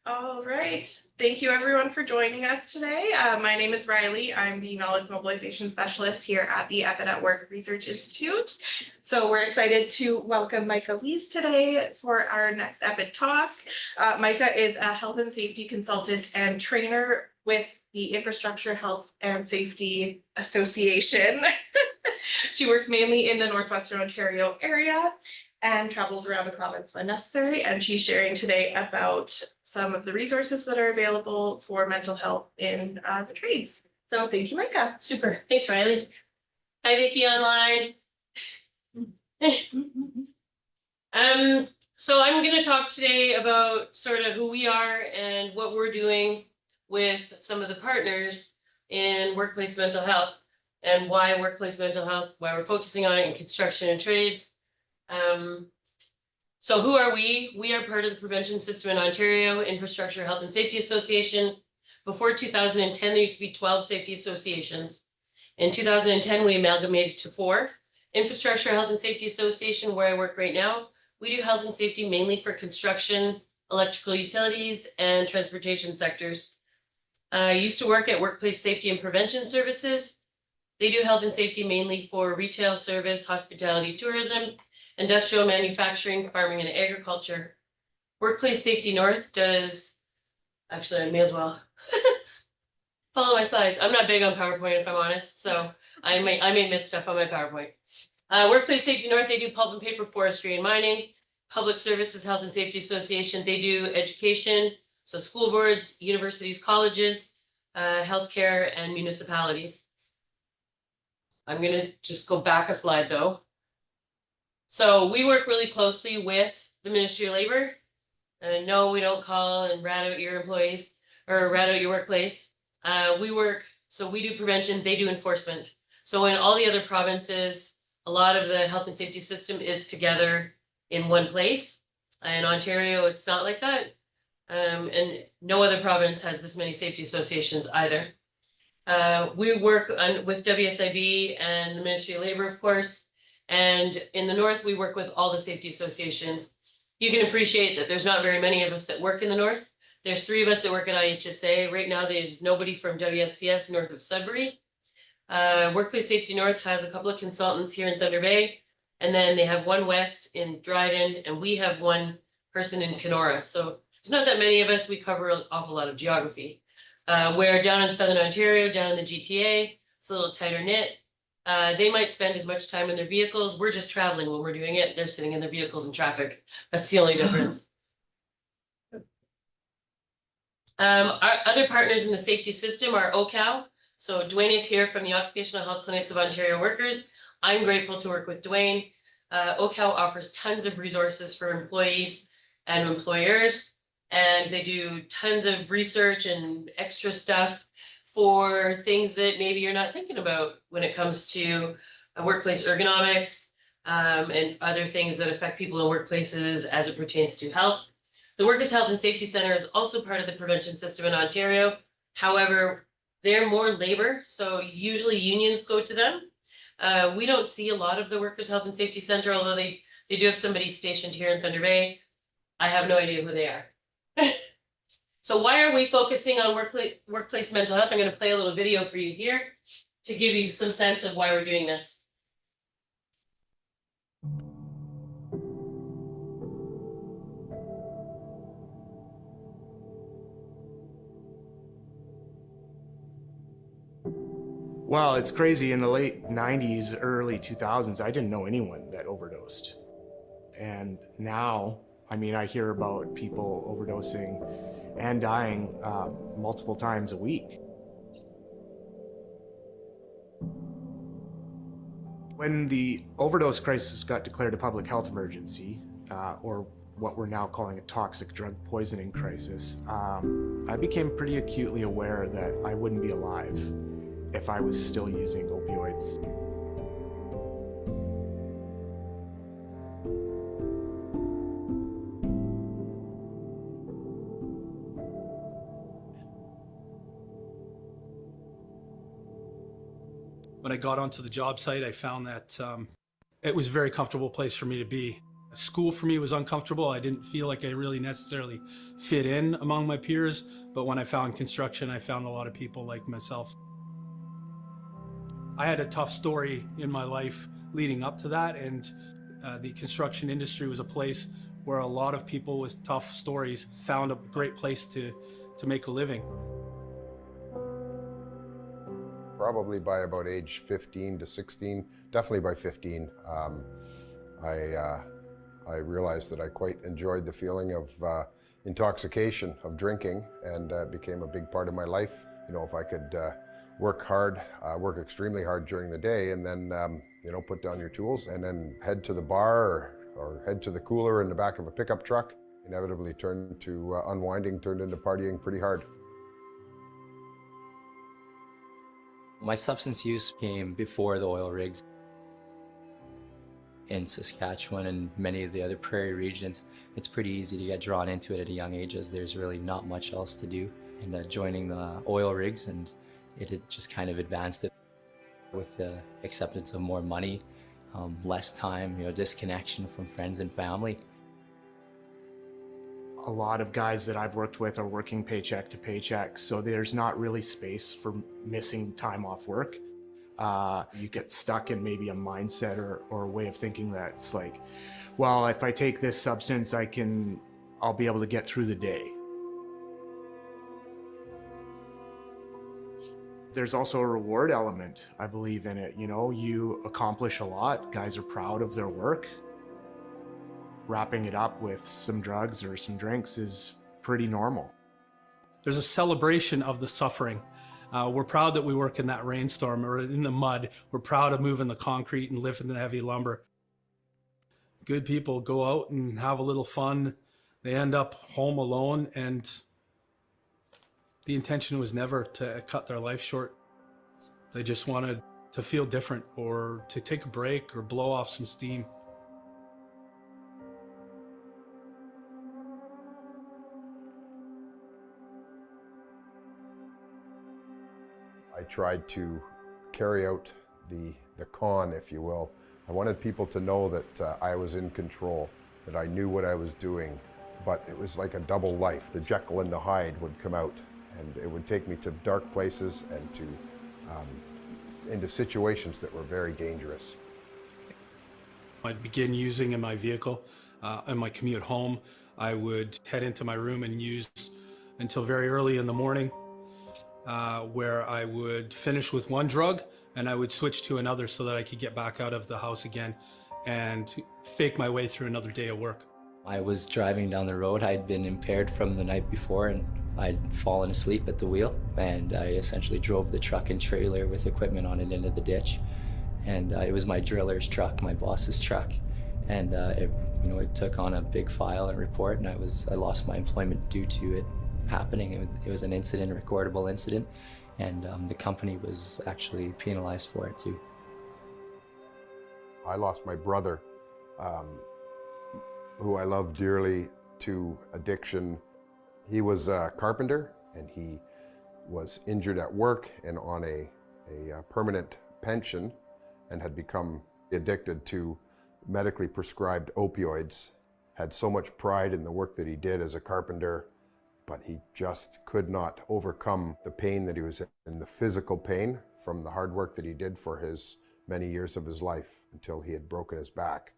All right. Thank you everyone for joining us today. My name is Riley. I'm the Knowledge Mobilization Specialist here at the EPID at Work Research Institute. So we're excited to welcome Mika Lees today for our next EPID Talk. Mika is a health and safety consultant and trainer with the Infrastructure Health and Safety Association. She works mainly in the Northwestern Ontario area and travels around the province when necessary. And she's sharing today about some of the resources that are available for mental health in the trades. So thank you, Mika. Super. Thanks, Riley. Hi, Vicky online. So I'm going to talk today about sort of who we are and what we're doing with some of the partners in workplace mental health and why workplace mental health, why we're focusing on it in construction and trades. So who are we? We are part of the prevention system in Ontario, Infrastructure Health and Safety Association. Before 2010, there used to be 12 safety associations. In 2010, we amalgamated to 4. Infrastructure Health and Safety Association, where I work right now, we do health and safety mainly for construction, electrical utilities, and transportation sectors. I used to work at Workplace Safety and Prevention Services. They do health and safety mainly for retail, service, hospitality, tourism, industrial manufacturing, farming, and agriculture. Workplace Safety North does, actually I may as well follow my slides. I'm not big on PowerPoint if I'm honest, so I may miss stuff on my PowerPoint. Workplace Safety North, they do pulp and paper, forestry, and mining. Public Services Health and Safety Association, they do education, so school boards, universities, colleges, healthcare, and municipalities. I'm gonna just go back a slide though. So we work really closely with the Ministry of Labor. And no, we don't call and rat out your employees or rat out your workplace. We do prevention, they do enforcement. So in all the other provinces, a lot of the health and safety system is together in one place. In Ontario, it's not like that. And no other province has this many safety associations either. We work with WSIB and the Ministry of Labor, of course. And in the North, we work with all the safety associations. You can appreciate that there's not very many of us that work in the North. There's 3 of us that work at IHSA. Right now, there's nobody from WSPS north of Sudbury. Workplace Safety North has a couple of consultants here in Thunder Bay. And then they have 1 west in Dryden, and we have 1 person in Kenora. So there's not that many of us. We cover an awful lot of geography. Where down in Southern Ontario, down in the GTA, it's a little tighter knit. They might spend as much time in their vehicles. We're just traveling when we're doing it. They're sitting in their vehicles in traffic. That's the only difference. Our other partners in the safety system are OCAL. So Dwayne is here from the Occupational Health Clinics of Ontario Workers. I'm grateful to work with Dwayne. OCAL offers tons of resources for employees and employers, and they do tons of research and extra stuff for things that maybe you're not thinking about when it comes to workplace ergonomics and other things that affect people in workplaces as it pertains to health. The Workers' Health and Safety Center is also part of the prevention system in Ontario. However, they're more labor, so usually unions go to them. We don't see a lot of the Workers' Health and Safety Center, although they do have somebody stationed here in Thunder Bay. I have no idea who they are. So why are we focusing on workplace mental health? I'm going to play a little video for you here to give you some sense of why we're doing this. Well, it's crazy. In the late 90s, early 2000s, I didn't know anyone that overdosed. And now, I mean, I hear about people overdosing and dying multiple times a week. When the overdose crisis got declared a public health emergency, or what we're now calling a toxic drug poisoning crisis, I became pretty acutely aware that I wouldn't be alive if I was still using opioids. When I got onto the job site, I found that it was a very comfortable place for me to be. School for me was uncomfortable. I didn't feel like I really necessarily fit in among my peers, but when I found construction, I found a lot of people like myself. I had a tough story in my life leading up to that, and the construction industry was a place where a lot of people with tough stories found a great place to make a living. Probably by about age 15 to 16, definitely by 15, I realized that I quite enjoyed the feeling of intoxication, of drinking, and it became a big part of my life. You know, if I could work hard, work extremely hard during the day, and then, you know, put down your tools and then head to the bar or head to the cooler in the back of a pickup truck, inevitably turned to unwinding, turned into partying pretty hard. My substance use came before the oil rigs. In Saskatchewan and many of the other prairie regions, it's pretty easy to get drawn into it at a young age as there's really not much else to do. And joining the oil rigs, and it had just kind of advanced it with the acceptance of more money, less time, you know, disconnection from friends and family. A lot of guys that I've worked with are working paycheck to paycheck, so there's not really space for missing time off work. You get stuck in maybe a mindset or a way of thinking that's like, well, if I take this substance, I'll be able to get through the day. There's also a reward element, I believe, in it. You know, you accomplish a lot, guys are proud of their work. Wrapping it up with some drugs or some drinks is pretty normal. There's a celebration of the suffering. We're proud that we work in that rainstorm or in the mud. We're proud of moving the concrete and lifting the heavy lumber. Good people go out and have a little fun. They end up home alone, and the intention was never to cut their life short. They just wanted to feel different or to take a break or blow off some steam. I tried to carry out the con, if you will. I wanted people to know that I was in control, that I knew what I was doing, but it was like a double life. The Jekyll and the Hyde would come out, and it would take me to dark places and to into situations that were very dangerous. I'd begin using in my vehicle, in my commute home. I would head into my room and use until very early in the morning, where I would finish with one drug and I would switch to another so that I could get back out of the house again and fake my way through another day of work. I was driving down the road. I'd been impaired from the night before, and I'd fallen asleep at the wheel, and I essentially drove the truck and trailer with equipment on it into the ditch. And it was my driller's truck, my boss's truck, and it took on a big file and report, and I lost my employment due to it happening. It was an incident, a recordable incident, and the company was actually penalized for it too. I lost my brother, who I love dearly, to addiction. He was a carpenter, and he was injured at work and on a permanent pension, and had become addicted to medically prescribed opioids. Had so much pride in the work that he did as a carpenter, but he just could not overcome the pain that he was in, the physical pain from the hard work that he did for his many years of his life until he had broken his back.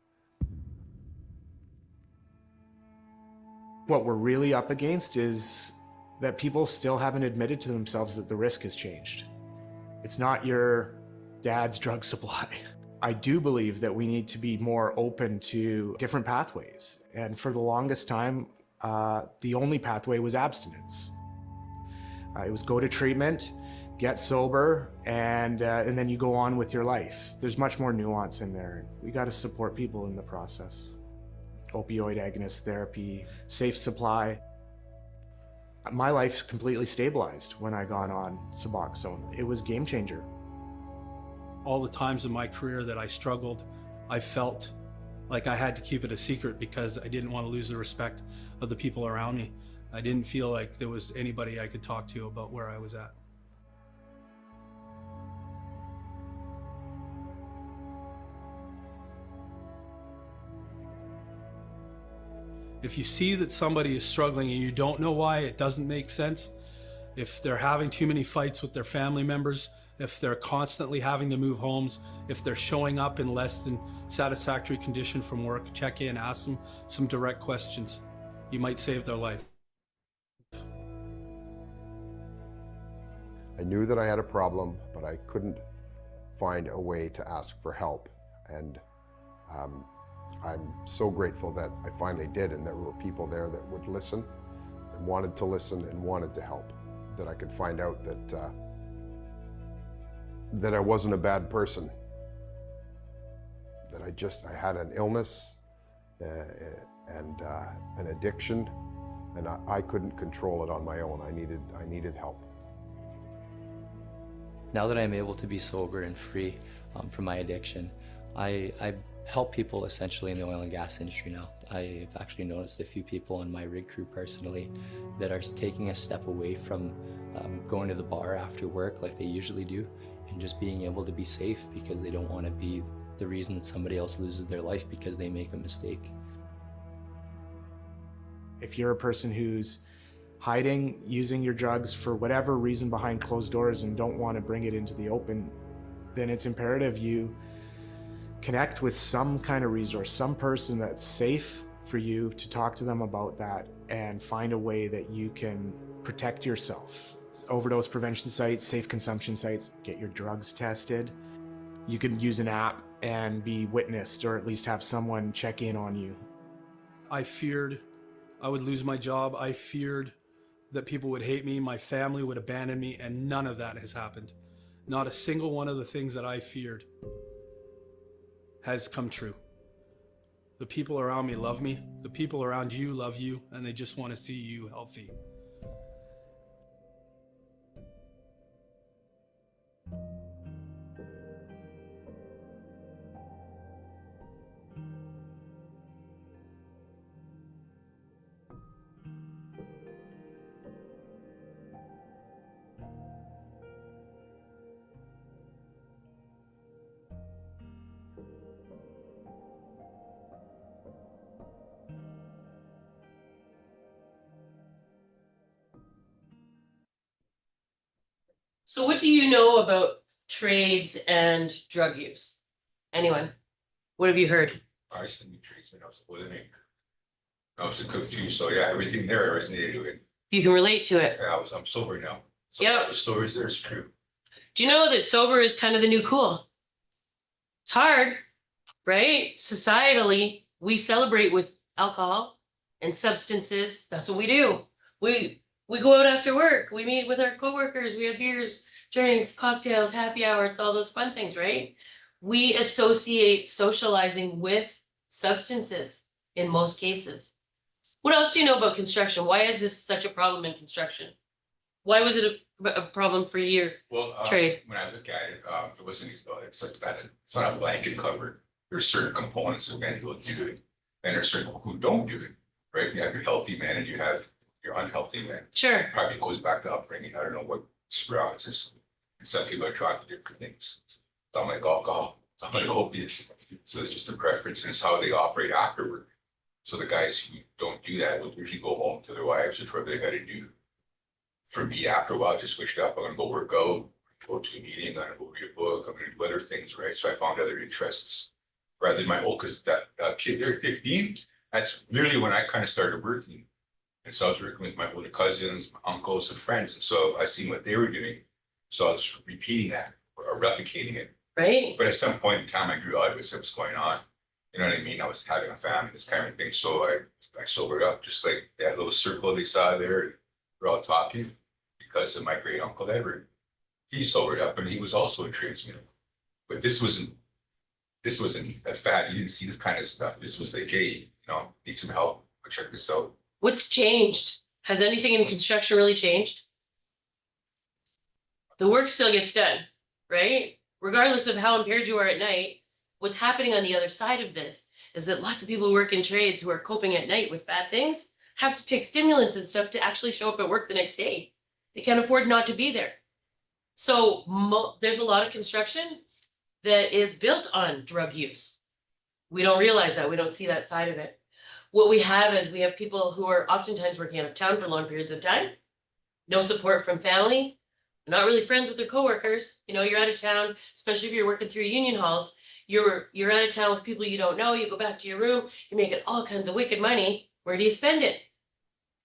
What we're really up against is that people still haven't admitted to themselves that the risk has changed. It's not your dad's drug supply. I do believe that we need to be more open to different pathways. And for the longest time, the only pathway was abstinence. It was go to treatment, get sober, and then you go on with your life. There's much more nuance in there. We got to support people in the process. Opioid agonist therapy, safe supply. My life completely stabilized when I got on Suboxone. It was a game changer. All the times in my career that I struggled, I felt like I had to keep it a secret because I didn't want to lose the respect of the people around me. I didn't feel like there was anybody I could talk to about where I was at. If you see that somebody is struggling and you don't know why, it doesn't make sense, if they're having too many fights with their family members, if they're constantly having to move homes, if they're showing up in less than satisfactory condition from work, check in, ask them some direct questions. You might save their life. I knew that I had a problem, but I couldn't find a way to ask for help. And I'm so grateful that I finally did, and there were people there that would listen and wanted to listen and wanted to help, that I could find out that I wasn't a bad person, that I had an illness and an addiction, and I couldn't control it on my own. I needed help. Now that I'm able to be sober and free from my addiction, I help people essentially in the oil and gas industry now. I've actually noticed a few people on my rig crew personally that are taking a step away from going to the bar after work like they usually do, and just being able to be safe because they don't want to be the reason that somebody else loses their life because they make a mistake. If you're a person who's hiding, using your drugs for whatever reason behind closed doors and don't want to bring it into the open, then it's imperative you connect with some kind of resource, some person that's safe for you to talk to them about that, and find a way that you can protect yourself. Overdose prevention sites, safe consumption sites, get your drugs tested. You can use an app and be witnessed, or at least have someone check in on you. I feared I would lose my job. I feared that people would hate me, my family would abandon me, and none of that has happened. Not a single one of the things that I feared has come true. The people around me love me, the people around you love you, and they just want to see you healthy. So what do you know about trades and drug use? Anyone? What have you heard? I used to be tradesman, I was a living. I was a cook too, so yeah, everything there I resonated with. You can relate to it. Yeah, I'm sober now. So Yep. the stories there is true. Do you know that sober is kind of the new cool? It's hard, right? Societally, we celebrate with alcohol and substances. That's what we do. We go out after work. We meet with our coworkers. We have beers, drinks, cocktails, happy hour. It's all those fun things, right? We associate socializing with substances in most cases. What else do you know about construction? Why is this such a problem in construction? Why was it a problem for your Well, trade? when I look at it, it wasn't, it's like that, it's not a blanket cover. There's certain components of men who do it, and there's certain who don't do it, right? You have your healthy men and you have your unhealthy men. Sure. Probably goes back to upbringing. I don't know what sprouts is. And some people are attracted to different things. Some like alcohol, some like opiates. So it's just a preference, and it's how they operate afterward. So the guys who don't do that will usually go home to their wives, which what they got to do. For me, after a while, I just switched up. I'm gonna go work out, go to a meeting, I'm gonna go read a book, I'm gonna do other things, right? So I found other interests rather than my old, because that kid there, 15, that's literally when I kind of started working. And so I was working with my older cousins, my uncles and friends. And so I seen what they were doing. So I was repeating that or replicating it. Right. But at some point in time, I grew out of it, so what's going on. You know what I mean? I was having a family, this kind of thing. So I sobered up, just like that little circle they saw there. We're all talking because of my great uncle Edward. He sobered up and he was also a tradesman. But this wasn't a fad. You didn't see this kind of stuff. This was like, hey, need some help. Check this out. What's changed? Has anything in construction really changed? The work still gets done, right? Regardless of how impaired you are at night, what's happening on the other side of this is that lots of people who work in trades who are coping at night with bad things have to take stimulants and stuff to actually show up at work the next day. They can't afford not to be there. So there's a lot of construction that is built on drug use. We don't realize that. We don't see that side of it. what we have is we have people who are oftentimes working out of town for long periods of time, no support from family, not really friends with their coworkers. You know, you're out of town, especially if you're working through union halls, you're out of town with people you don't know, you go back to your room, you're making all kinds of wicked money. Where do you spend it?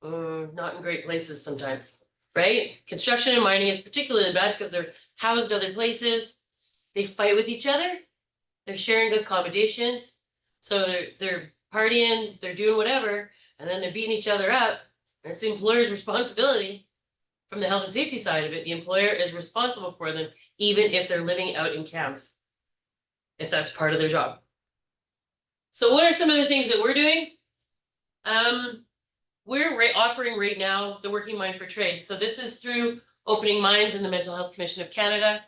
Not in great places sometimes, right? Construction and mining is particularly bad because they're housed other places. They fight with each other. They're sharing accommodations. So they're partying, they're doing whatever, and then they're beating each other up. And it's the employer's responsibility from the health and safety side of it. The employer is responsible for them, even if they're living out in camps, if that's part of their job. So what are some of the things that we're doing? We're offering right now the Working Mind for Trade. So this is through Opening Minds and the Mental Health Commission of Canada.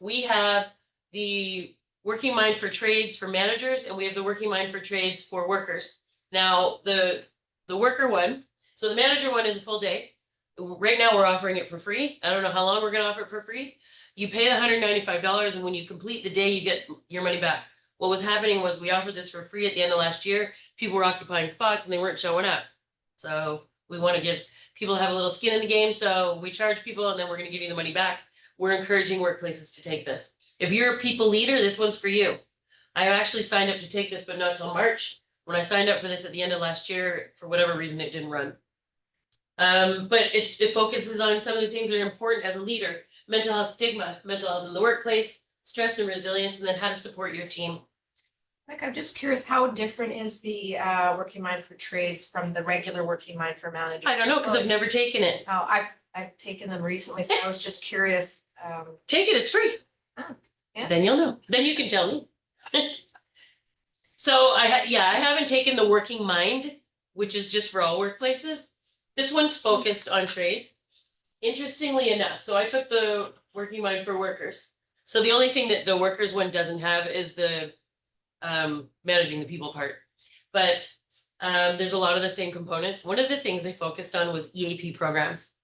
We have the Working Mind for Trades for managers, and we have the Working Mind for Trades for workers. Now, the worker one, so the manager one is a full day. Right now, we're offering it for free. I don't know how long we're going to offer it for free. You pay the $195, and when you complete the day, you get your money back. What was happening was we offered this for free at the end of last year. People were occupying spots, and they weren't showing up. So we want to give people have a little skin in the game. So we charge people, and then we're going to give you the money back. We're encouraging workplaces to take this. If you're a people leader, this one's for you. I actually signed up to take this, but not until March. When I signed up for this at the end of last year, for whatever reason, it didn't run. But it focuses on some of the things that are important as a leader: mental health stigma, mental health in the workplace, stress and resilience, and then how to support your team. Like, I'm just curious, how different is the Working Mind for Trades from the regular Working Mind for Managers? I don't know, because I've never taken it. Oh, I've taken them recently, so I was just curious. Take it, it's free. Oh, yeah. Then you'll know. Then you can tell me. So I haven't taken the Working Mind, which is just for all workplaces. This one's focused on trades. Interestingly enough, so I took the Working Mind for workers. So the only thing that the workers one doesn't have is the managing the people part. But there's a lot of the same components. One of the things they focused on was EAP programs.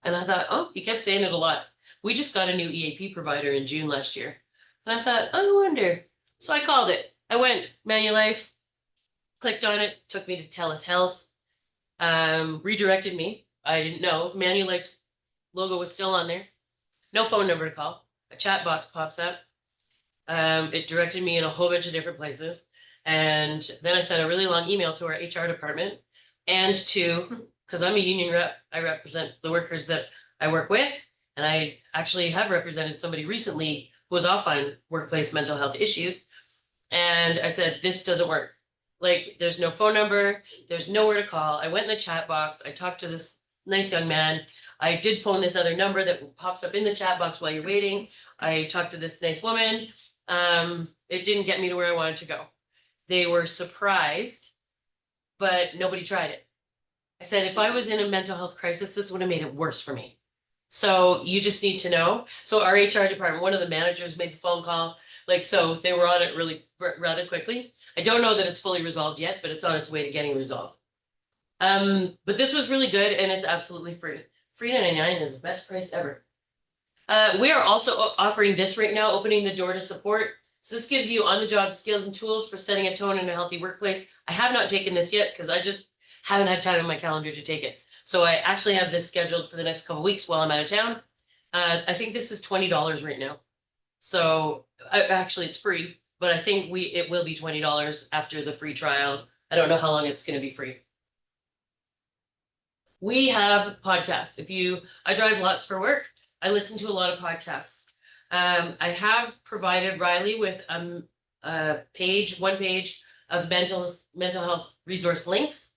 And I thought, oh, you kept saying it a lot. We just got a new EAP provider in June last year. And I thought, I wonder. So I called it. I went Manulife, clicked on it, took me to TELUS Health, redirected me. I didn't know. Manulife's logo was still on there. No phone number to call. A chat box pops up. It directed me in a whole bunch of different places. And then I sent a really long email to our HR department and to, because I'm a union rep, I represent the workers that I work with. And I actually have represented somebody recently who was off on workplace mental health issues. And I said, this doesn't work. Like, there's no phone number, there's nowhere to call. I went in the chat box, I talked to this nice young man. I did phone this other number that pops up in the chat box while you're waiting. I talked to this nice woman. It didn't get me to where I wanted to go. They were surprised, but nobody tried it. I said, if I was in a mental health crisis, this would have made it worse for me. So you just need to know. So our HR department, one of the managers made the phone call. Like, so they were on it really rather quickly. I don't know that it's fully resolved yet, but it's on its way to getting resolved. But this was really good, and it's absolutely free. Free 99 is the best price ever. We are also offering this right now, opening the door to support. So this gives you on-the-job skills and tools for setting a tone in a healthy workplace. I have not taken this yet because I just haven't had time in my calendar to take it. So I actually have this scheduled for the next couple of weeks while I'm out of town. I think this is $20 right now. So actually it's free, but I think it will be $20 after the free trial. I don't know how long it's going to be free. We have podcasts. I drive lots for work. I listen to a lot of podcasts. I have provided Riley with one page of mental health resource links.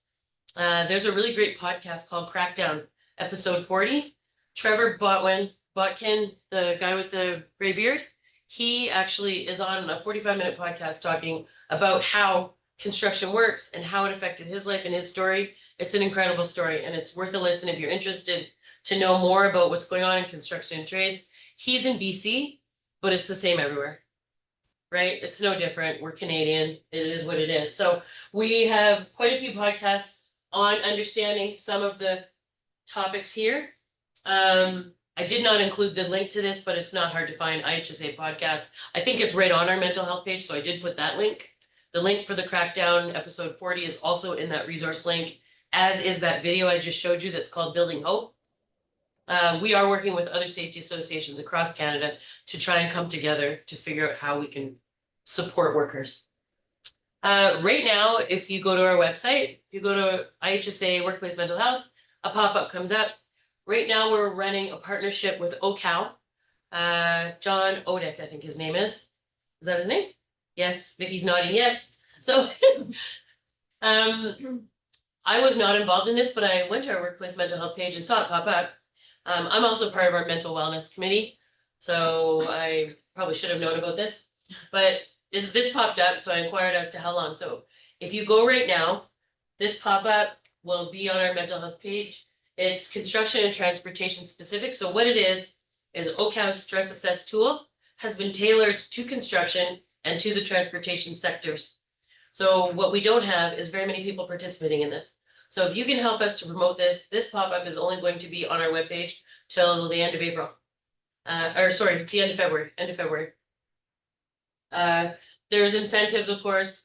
There's a really great podcast called Crackdown, episode 40. Trevor Botkin, the guy with the gray beard, he actually is on a 45-minute podcast talking about how construction works and how it affected his life and his story. It's an incredible story, and it's worth a listen if you're interested to know more about what's going on in construction and trades. He's in BC, but it's the same everywhere, right? It's no different. We're Canadian. It is what it is. So we have quite a few podcasts on understanding some of the topics here. I did not include the link to this, but it's not hard to find. IHSA podcast. I think it's right on our mental health page, so I did put that link. The link for the crackdown episode 40 is also in that resource link, as is that video I just showed you that's called Building Hope. We are working with other safety associations across Canada to try and come together to figure out how we can support workers. Right now, if you go to our website, if you go to IHSA Workplace Mental Health, a pop-up comes up. Right now, we're running a partnership with OCAL. John Odek, I think his name is. Is that his name? Yes, Vicky's nodding yes. So I was not involved in this, but I went to our workplace mental health page and saw it pop up. I'm also part of our mental wellness committee, so I probably should have known about this, but this popped up, so I inquired as to how long. So if you go right now, this pop-up will be on our mental health page. It's construction and transportation specific. So what it is OCAL's stress assess tool has been tailored to construction and to the transportation sectors. So what we don't have is very many people participating in this. So if you can help us to promote this pop-up is only going to be on our webpage till the end of April. The end of February. There's incentives, of course,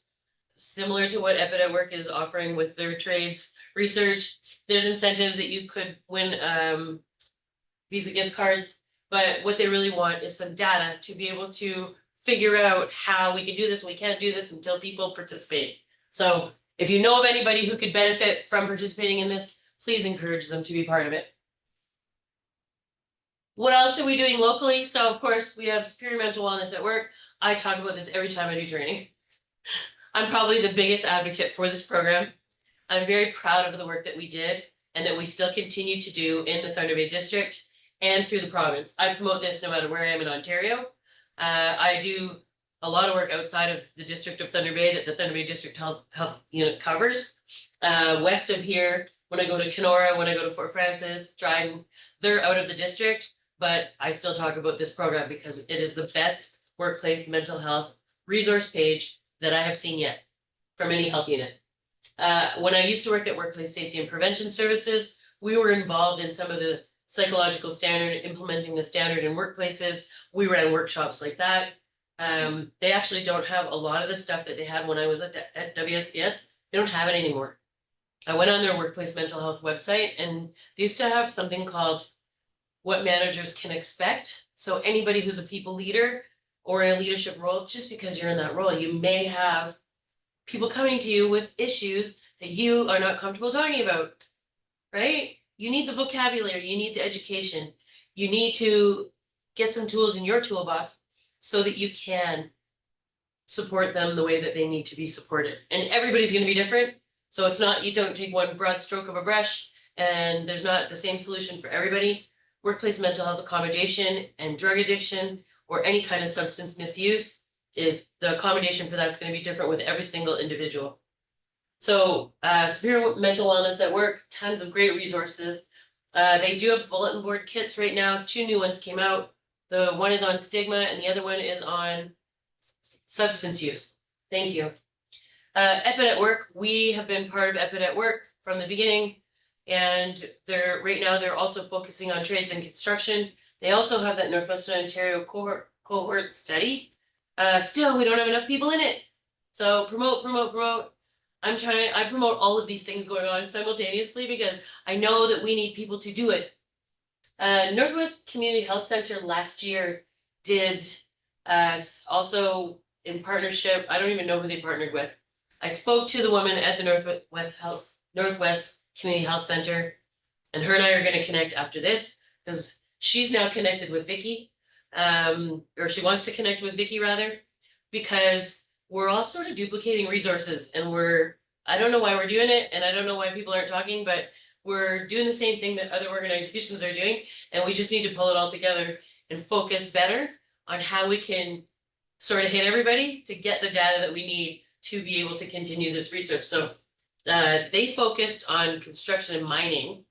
similar to what EPID at Work is offering with their trades research. There's incentives that you could win Visa gift cards, but what they really want is some data to be able to figure out how we can do this. We can't do this until people participate. So if you know of anybody who could benefit from participating in this, please encourage them to be part of it. What else are we doing locally? So of course, we have Superior Mental Wellness at Work. I talk about this every time I do training. I'm probably the biggest advocate for this program. I'm very proud of the work that we did and that we still continue to do in the Thunder Bay District and through the province. I promote this no matter where I am in Ontario. I do a lot of work outside of the District of Thunder Bay that the Thunder Bay District Health Unit covers. West of here, when I go to Kenora, when I go to Fort Francis, Dryden, they're out of the district, but I still talk about this program because it is the best workplace mental health resource page that I have seen yet from any health unit. When I used to work at Workplace Safety and Prevention Services, we were involved in some of the psychological standard, implementing the standard in workplaces. We ran workshops like that. They actually don't have a lot of the stuff that they had when I was at WSPS. They don't have it anymore. I went on their workplace mental health website and they used to have something called what managers can expect. So anybody who's a people leader or in a leadership role, just because you're in that role, you may have people coming to you with issues that you are not comfortable talking about, right? You need the vocabulary, you need the education, you need to get some tools in your toolbox so that you can support them the way that they need to be supported. And everybody's going to be different. So it's not, you don't take one broad stroke of a brush and there's not the same solution for everybody. Workplace mental health accommodation and drug addiction or any kind of substance misuse is the accommodation for that's going to be different with every single individual. So Superior Mental Wellness at Work, tons of great resources. They do have bulletin board kits right now. 2 new ones came out. The one is on stigma and the other one is on substance use. Thank you. EPID at Work, we have been part of EPID at Work from the beginning. And right now they're also focusing on trades and construction. They also have that Northwestern Ontario cohort study. Still, we don't have enough people in it. So promote. I promote all of these things going on simultaneously because I know that we need people to do it. Northwest Community Health Center last year did also in partnership, I don't even know who they partnered with. I spoke to the woman at the Northwest Community Health Center, and her and I are going to connect after this because she's now connected with Vicky, or she wants to connect with Vicky rather, because we're all sort of duplicating resources and I don't know why we're doing it and I don't know why people aren't talking, but we're doing the same thing that other organizations are doing. And we just need to pull it all together and focus better on how we can sort of hit everybody to get the data that we need to be able to continue this research. So they focused on construction and mining.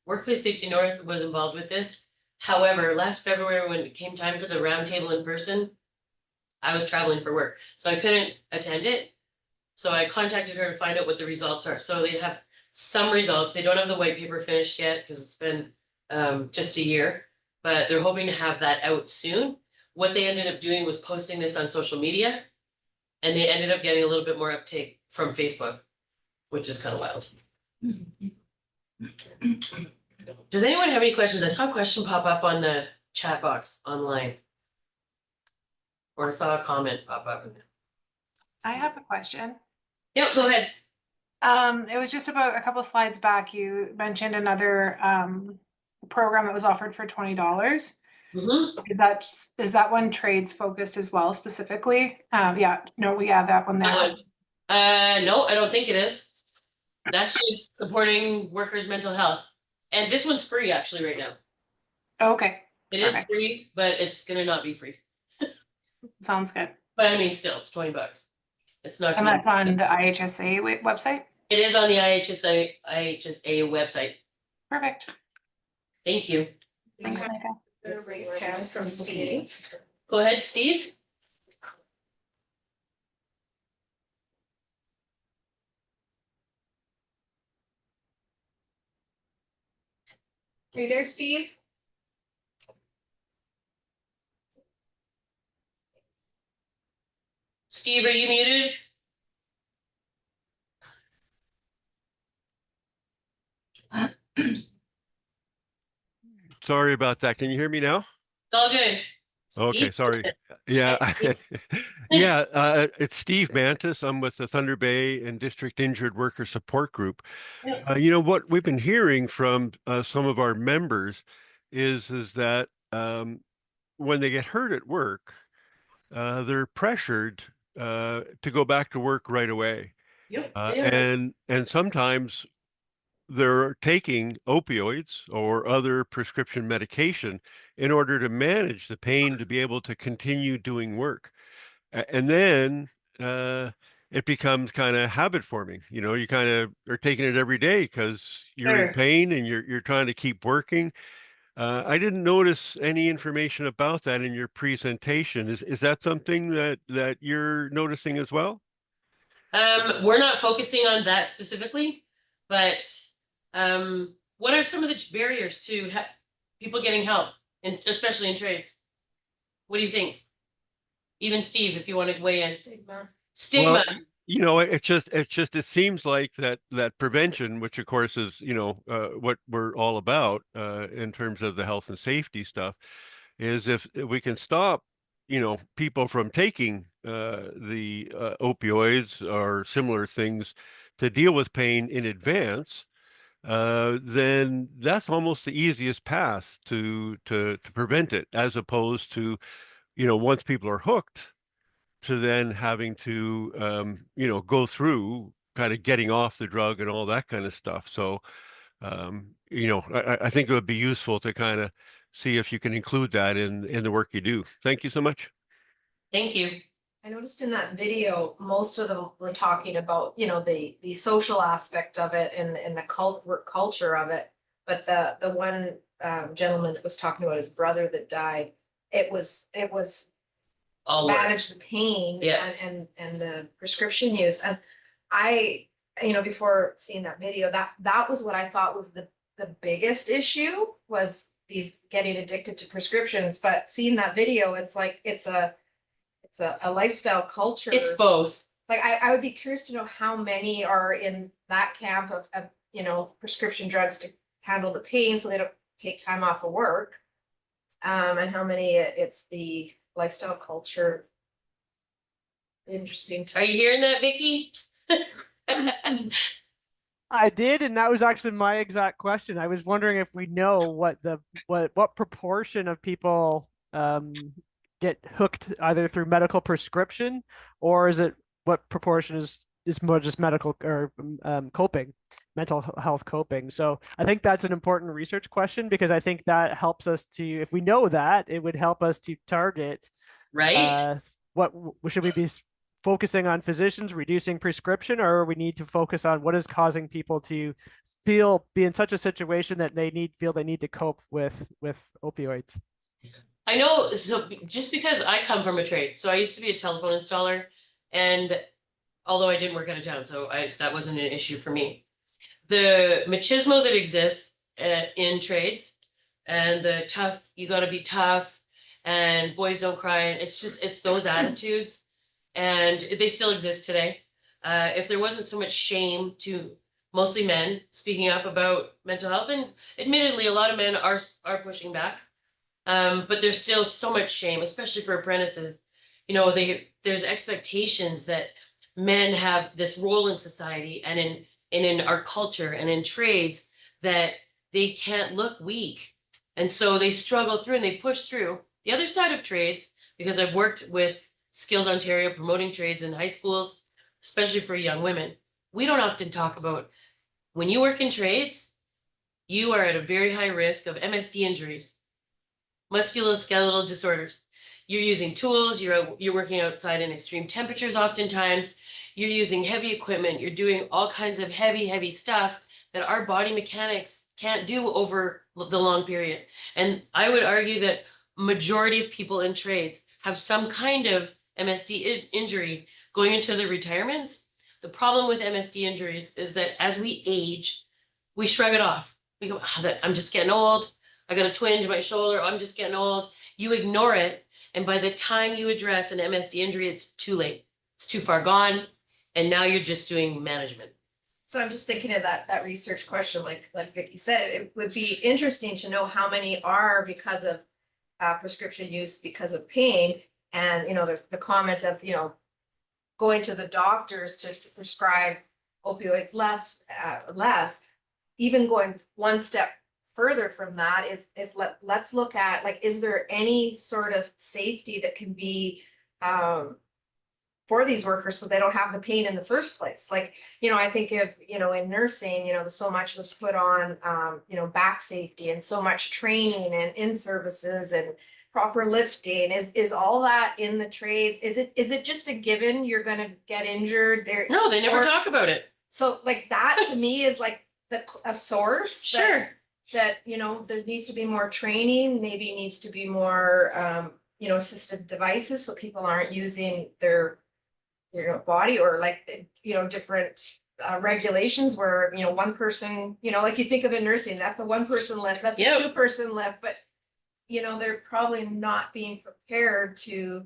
Workplace Safety North was involved with this. However, last February, when it came time for the roundtable in person, I was traveling for work, so I couldn't attend it. So I contacted her to find out what the results are. So they have some results. They don't have the white paper finished yet because it's been just a year, but they're hoping to have that out soon. What they ended up doing was posting this on social media. And they ended up getting a little bit more uptake from Facebook, which is kind of wild. Does anyone have any questions? I saw a question pop up on the chat box online. Or I saw a comment pop up. I have a question. Yep, go ahead. It was just about a couple slides back, you mentioned another program that was offered for $20. Mhm. Is that one trades focused as well specifically? Yeah, no, we have that one there. No, I don't think it is. That's just supporting workers' mental health. And this one's free actually right now. Okay, It is Perfect. free, but it's gonna not be free. sounds good. But I mean, still, it's $20. It's not. And gonna- that's on the IHSA website? It is on the IHSA website. Perfect. Thank you. Thanks, Mika. There's a raised hand from Steve. Go ahead, Steve. Are you there, Steve? Steve, are you muted? Sorry about that. Can you hear me now? It's all good. Okay, Steve? sorry. Yeah. Yeah, it's Steve Mantis. I'm with the Thunder Bay and District Injured Worker Support Group. Yeah. You know, what we've been hearing from some of our members is that when they get hurt at work, they're pressured to go back to work right away. Yep. And sometimes they're taking opioids or other prescription medication in order to manage the pain to be able to continue doing work. And then it becomes kind of habit forming. You know, you kind of are taking it every day because you're in Sure. pain and you're trying to keep working. I didn't notice any information about that in your presentation. Is that something that you're noticing as well? We're not focusing on that specifically, but what are some of the barriers to people getting help, and especially in trades? What do you think? Even Steve, if you want to weigh in. Stigma. Well, you know, it seems like that prevention, which of course is, you know, what we're all about in terms of the health and safety stuff, is if we can stop, you know, people from taking the opioids or similar things to deal with pain in advance, then that's almost the easiest path to prevent it, as opposed to, you know, once people are hooked, to then having to you know, go through kind of getting off the drug and all that kind of stuff. So you know, I think it would be useful to kind of see if you can include that in the work you do. Thank you so much. Thank you. I noticed in that video, most of them were talking about, you know, the social aspect of it and the work culture of it. But the one gentleman that was talking about his brother that died, it was All work. manage the pain Yes. and the prescription use. And I, you know, before seeing that video, that was what I thought was the biggest issue, was these getting addicted to prescriptions. But seeing that video, it's like it's a lifestyle culture. It's both. Like I would be curious to know how many are in that camp of you know, prescription drugs to handle the pain so they don't take time off of work. And how many it's the lifestyle culture. Interesting. Are you hearing that, Vicky? I did, and that was actually my exact question. I was wondering if we know what proportion of people get hooked either through medical prescription, or is it what proportion is more just medical or coping, mental health coping. So I think that's an important research question, because I think that helps us to, if we know that, it would help us to target Right. what should we be focusing on, physicians reducing prescription, or we need to focus on what is causing people to be in such a situation that they feel they need to cope with opioids. I know, so just because I come from a trade, so I used to be a telephone installer, and although I didn't work out of town, so that wasn't an issue for me. The machismo that exists in trades, and the tough, you gotta be tough, and boys don't cry, and it's those attitudes and they still exist today. If there wasn't so much shame to mostly men speaking up about mental health, and admittedly, a lot of men are pushing back, but there's still so much shame, especially for apprentices. You know, there's expectations that men have this role in society and in our culture and in trades that they can't look weak. And so they struggle through and they push through. The other side of trades, because I've worked with Skills Ontario promoting trades in high schools, especially for young women, we don't often talk about when you work in trades, you are at a very high risk of MSD injuries, musculoskeletal disorders. You're using tools, you're working outside in extreme temperatures oftentimes, you're using heavy equipment, you're doing all kinds of heavy stuff that our body mechanics can't do over the long period. And I would argue that majority of people in trades have some kind of MSD injury going into their retirements. The problem with MSD injuries is that as we age, we shrug it off. We go, I'm just getting old. I got a twinge in my shoulder. I'm just getting old. You ignore it. And by the time you address an MSD injury, it's too late. It's too far gone. And now you're just doing management. So I'm just thinking of that research question, like Vicky said, it would be interesting to know how many are because of prescription use because of pain. And, you know, the comment of, you know, going to the doctors to prescribe opioids less, even going one step further from that let's look at, like, is there any sort of safety that can be for these workers so they don't have the pain in the first place? Like, you know, I think of, you know, in nursing, you know, so much was put on, you know, back safety and so much training and in services and proper lifting. Is all that in the trades? Is it just a given you're going to get injured there? No, they never talk about it. So like that to me is like a source. Sure. That, you know, there needs to be more training, maybe needs to be more, you know, assisted devices so people aren't using their, you know, body, or like, you know, different regulations where, you know, one person, you know, like you think of in nursing, that's a one person lift, that's a 2-person lift, but, you know, they're probably not being prepared to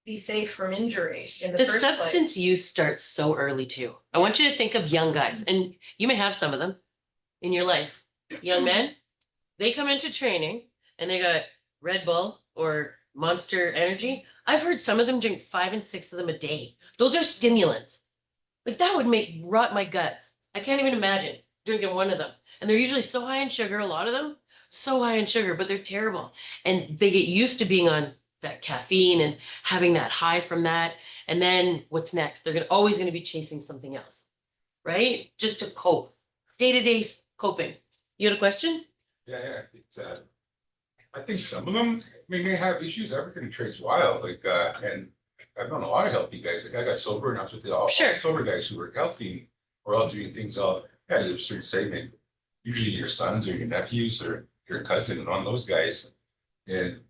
be safe from injury in the The first substance place. use starts so early too. I want you to think of young guys, and you may have some of them in your life. Young men, they come into training and they got Red Bull or Monster Energy. I've heard some of them drink 5 and 6 of them a day. Those are stimulants. Like that would rot my guts. I can't even imagine drinking one of them. And they're usually so high in sugar, a lot of them, so high in sugar, but they're terrible. And they get used to being on that caffeine and having that high from that. And then what's next? They're always going to be chasing something else, right? Just to cope, day-to-day coping. You had a question? Yeah, it's, I think some of them may have issues. Everything trades wild, like, and I've known a lot of healthy guys. Like I got sober and I was with all sober guys who were healthy. We're all doing things you have a certain segment, usually your sons or your nephews or your cousin and on those guys. And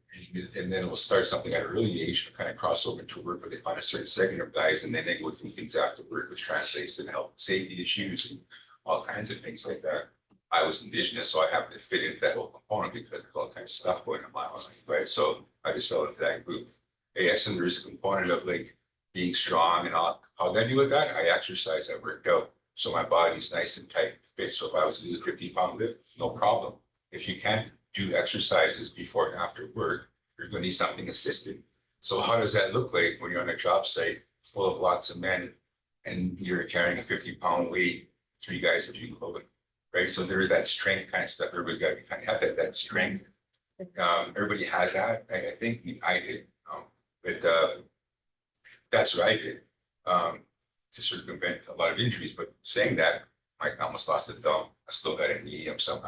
then we'll start something at an early age and kind of cross over to work where they find a certain segment of guys and then they go through things after work, which translates into health and safety issues and all kinds of things like that. I was Indigenous, so I happened to fit into that whole component because there's all kinds of stuff going on my life, right? So I just fell into that group. Yes, and there's a component of like being strong and all. How did I do with that? I exercise, I worked out. So my body's nice and tight and fit. So if I was to do a 50-pound lift, no problem. If you can't do exercises before and after work, you're going to need something assisted. So how does that look like when you're on a job site full of lots of men and you're carrying a 50-pound weight, 3 guys are doing clothing? Right, so there's that strength kind of stuff. Everybody's got to kind of have that strength. Everybody has that. I think I did, but that's what I did to circumvent a lot of injuries. But saying that, I almost lost a thumb. I still got a knee. I'm still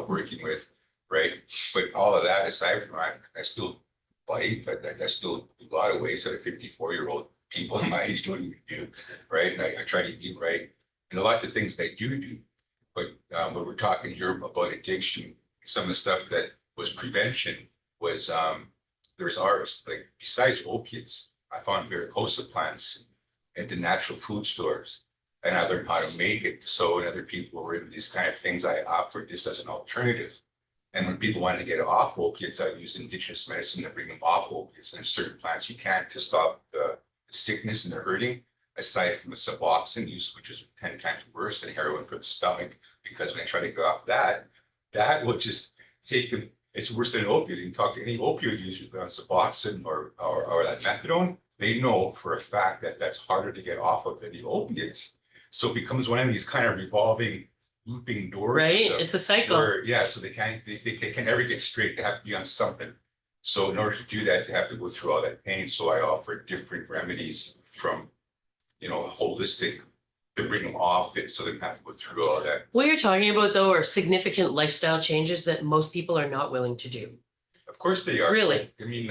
working with, right? But all of that aside from that, I still bite. I still do a lot of ways that a 54-year-old people my age don't even do, right? And I try to eat right, and a lot of things I do. But we're talking here about addiction. Some of the stuff that was prevention was there's ours. Like besides opiates, I found varicose plants at the natural food stores, and I learned how to make it. So when other people were in these kind of things, I offered this as an alternative. And when people wanted to get off opiates, I used Indigenous medicine to bring them off opiates. And there's certain plants you can't to stop the sickness and the hurting, aside from the Suboxone use, which is 10 times worse than heroin for the stomach, because when I try to get off that, that will just take them. It's worse than an opioid. You can talk to any opioid users on Suboxone or that methadone. They know for a fact that that's harder to get off of than the opiates. So it becomes one of these kind of revolving, looping doors. Right? It's a cycle. Where, yeah, so they can never get straight. They have to be on something. So in order to do that, they have to go through all that pain. So I offer different remedies from, holistic to bring them off it, so they don't have to go through all that. What you're talking about though are significant lifestyle changes that most people are not willing to do. Of course they are. Really? I mean,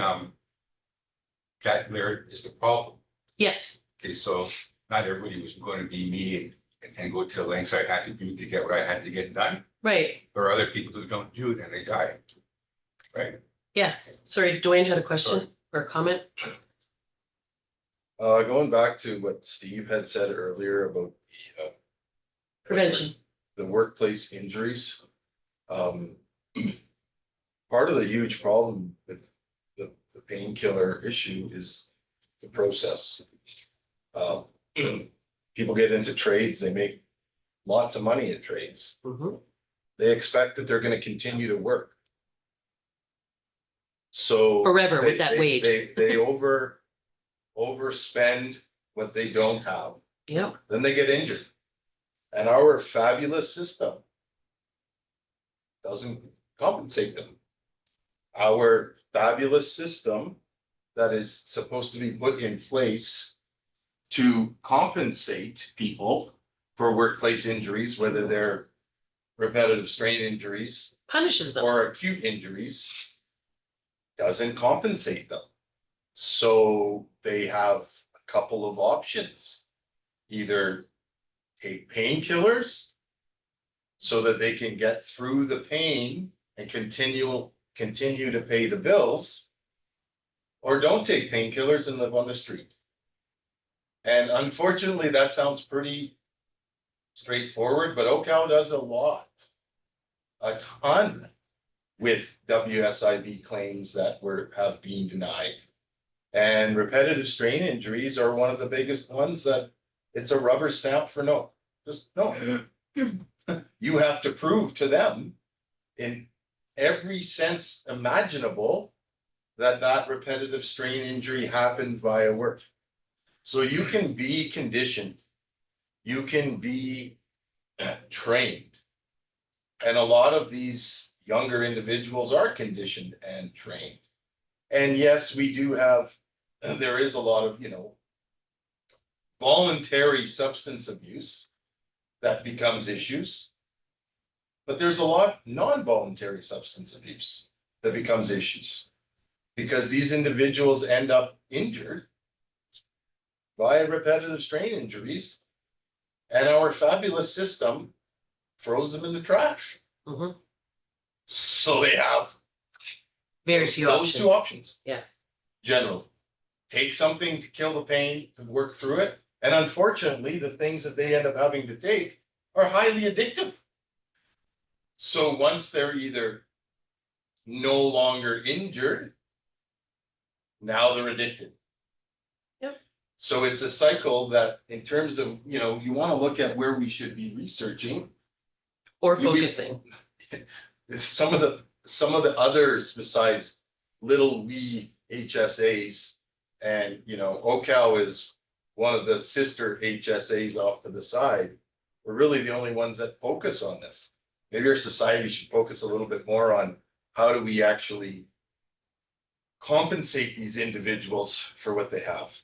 that there is the problem. Yes. Okay, so not everybody was going to be me and go to the lengths I had to do to get what I had to get done. Right. There are other people who don't do it and they die. Right? Yeah. Sorry, Dwayne had a question Sorry. or a comment. Going back to what Steve had said earlier about Prevention. the workplace injuries. Part of the huge problem with the painkiller issue is the process. People get into trades, they make lots of money in trades. Mhm. They expect that they're gonna continue to work. So. Forever with that they- wage. They overspend what they don't have, Yep. then they get injured. And our fabulous system doesn't compensate them. Our fabulous system that is supposed to be put in place to compensate people for workplace injuries, whether they're repetitive strain injuries Punishes them. or acute injuries, doesn't compensate them. So they have a couple of options. Either take painkillers so that they can get through the pain and continue to pay the bills, or don't take painkillers and live on the street. And unfortunately, that sounds pretty straightforward, but OCal does a ton with WSIB claims that have been denied. And repetitive strain injuries are one of the biggest ones that it's a rubber stamp for no, just no. You have to prove to them in every sense imaginable that repetitive strain injury happened via work. So you can be conditioned, you can be trained. And a lot of these younger individuals are conditioned and trained. And yes, we do have, there is a lot of, voluntary substance abuse that becomes issues. But there's a lot non-voluntary substance abuse that becomes issues. Because these individuals end up injured via repetitive strain injuries. And our fabulous system throws them in the trash. Mhm. So they have Very few those two options. options. Yeah. Generally, take something to kill the pain, to work through it. And unfortunately, the things that they end up having to take are highly addictive. So once they're either no longer injured, now they're addicted. Yep. So it's a cycle that in terms of, you want to look at where we should be researching. Or We- focusing. Some of the others besides little wee HSAs and, OCal is one of the sister HSAs off to the side. We're really the only ones that focus on this. Maybe our society should focus a little bit more on how do we actually compensate these individuals for what they have.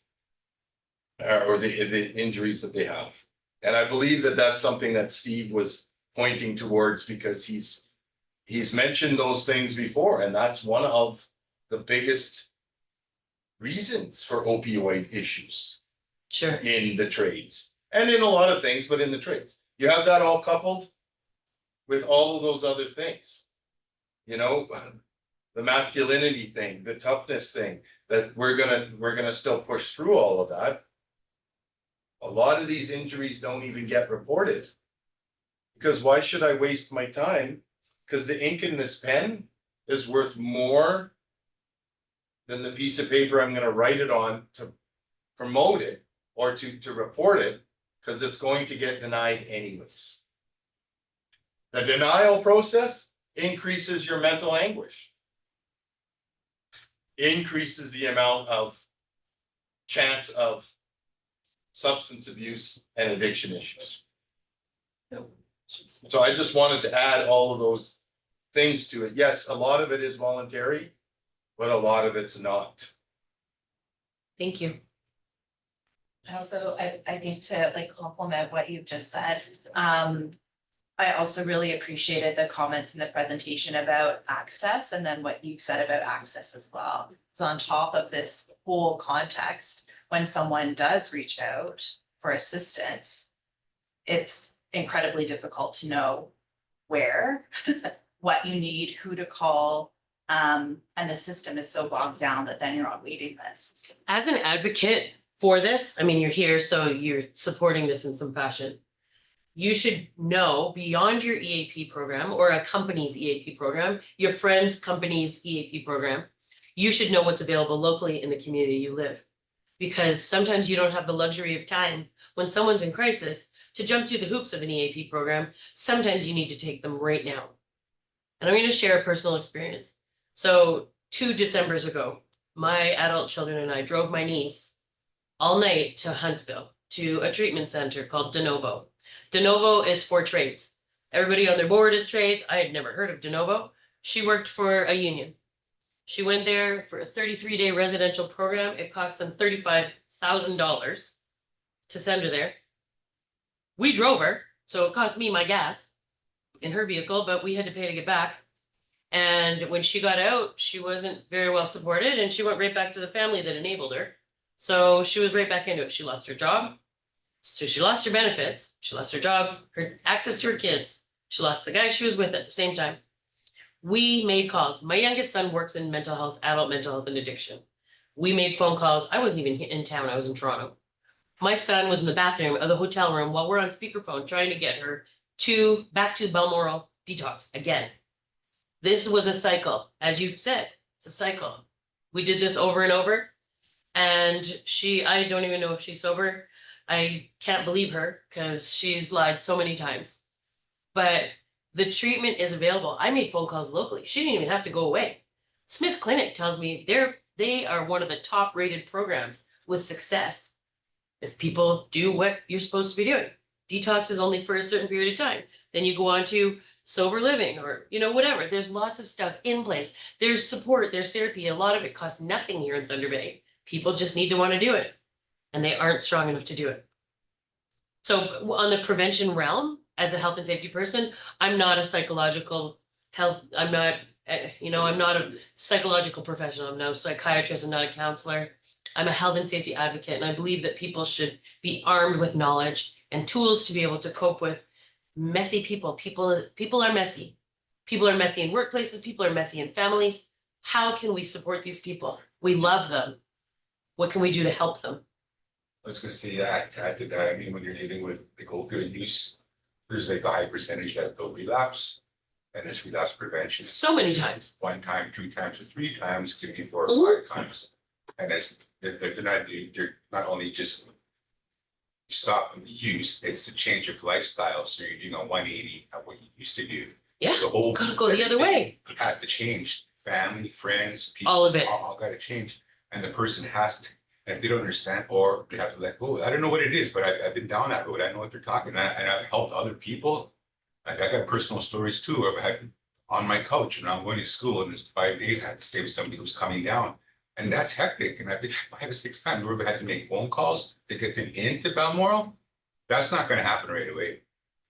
Or the injuries that they have. And I believe that that's something that Steve was pointing towards because he's mentioned those things before, and that's one of the biggest reasons for opioid issues Sure. in the trades and in a lot of things, but in the trades. You have that all coupled with all of those other things, the masculinity thing, the toughness thing, that we're gonna still push through all of that. A lot of these injuries don't even get reported. Because why should I waste my time? Because the ink in this pen is worth more than the piece of paper I'm gonna write it on to promote it or to report it, because it's going to get denied anyways. The denial process increases your mental anguish. Increases the amount of chance of substance abuse and addiction issues. So I just wanted to add all of those things to it. Yes, a lot of it is voluntary, but a lot of it's not. Thank you. Also, I think to like complement what you've just said, I also really appreciated the comments in the presentation about access and then what you've said about access as well. So on top of this whole context, when someone does reach out for assistance, it's incredibly difficult to know where, what you need, who to call. And the system is so bogged down that then you're on waiting lists. As an advocate for this, I mean, you're here, so you're supporting this in some fashion. You should know beyond your EAP program or a company's EAP program, your friend's company's EAP program, you should know what's available locally in the community you live. Because sometimes you don't have the luxury of time when someone's in crisis to jump through the hoops of an EAP program. Sometimes you need to take them right now. And I'm going to share a personal experience. So 2 Decembers ago, my adult children and I drove my niece all night to Huntsville to a treatment center called De Novo. De Novo is for trades. Everybody on their board is trades. I had never heard of De Novo. She worked for a union. She went there for a 33-day residential program. It cost them $35,000 to send her there. We drove her, so it cost me my gas in her vehicle, but we had to pay to get back. And when she got out, she wasn't very well supported, and she went right back to the family that enabled her. So she was right back into it. She lost her job. So she lost her benefits. She lost her job, her access to her kids. She lost the guy she was with at the same time. We made calls. My youngest son works in mental health, adult mental health and addiction. We made phone calls. I wasn't even in town. I was in Toronto. My son was in the bathroom of the hotel room while we're on speakerphone trying to get her back to Balmoral detox again. This was a cycle, as you've said, it's a cycle. We did this over and over. And I don't even know if she's sober. I can't believe her because she's lied so many times. But the treatment is available. I made phone calls locally. She didn't even have to go away. Smith Clinic tells me they are one of the top rated programs with success. If people do what you're supposed to be doing. Detox is only for a certain period of time. Then you go on to sober living or, whatever. There's lots of stuff in place. There's support, there's therapy. A lot of it costs nothing here in Thunder Bay. People just need to want to do it. And they aren't strong enough to do it. So on the prevention realm, as a health and safety person, I'm not a psychological health. I'm not a psychological professional. I'm no psychiatrist. I'm not a counselor. I'm a health and safety advocate. And I believe that people should be armed with knowledge and tools to be able to cope with messy people. People are messy. People are messy in workplaces. People are messy in families. How can we support these people? We love them. What can we do to help them? I was gonna say that, add to that, I mean, when you're dealing with like opioid use, there's like a high percentage that they'll relapse. And it's relapse prevention. So many times. 1 time, 2 times, or 3 times, could be 4 or 5 times. And they're not only just stopping the use, it's to change your lifestyle. So you're doing a 180 of what you used to do. Yeah, The whole gotta go the other way. has to change. Family, friends, people. All of it. All gotta change. And the person has to, and if they don't understand, or they have to let go. I don't know what it is, but I've been down that road. I know what they're talking about. And I've helped other people. Like I got personal stories too. I've had on my couch when I'm going to school and there's 5 days I had to stay with somebody who's coming down. And that's hectic. And I've been 5 or 6 times. Where I've had to make phone calls to get them into Balmoral. That's not going to happen right away.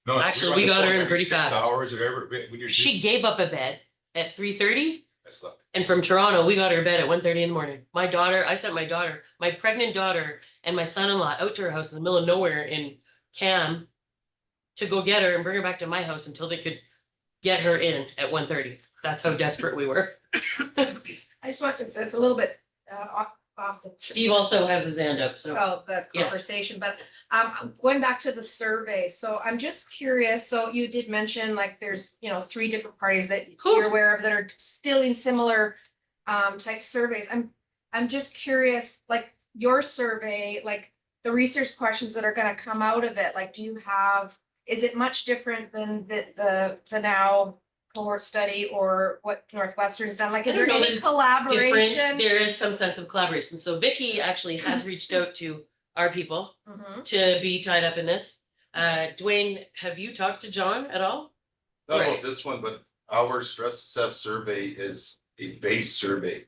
No, Actually, we got her in pretty 6 fast. hours or whatever. When you're She gave up a bed at 3:30. That's luck. And from Toronto, we got her bed at 1:30 in the morning. I sent my pregnant daughter and my son-in-law out to her house in the middle of nowhere in Cam to go get her and bring her back to my house until they could get her in at 1:30. That's how desperate we were. I just want to, it's a little bit off the. Steve also has his hand up, so. Oh, the Yeah. conversation, but going back to the survey, so I'm just curious, so you did mention like there's, 3 different parties that you're aware of that are still in similar type surveys. I'm just curious, like your survey, like the research questions that are gonna come out of it, like, do you have, is it much different than the now cohort study or what Northwestern's done? Like, I is there don't know that any it's collaboration? There is some sense of collaboration. So Vicky actually has reached out to our people Mhm. to be tied up in this. Dwayne, have you talked to John at all? Not Right. about this one, but our stress assess survey is a base survey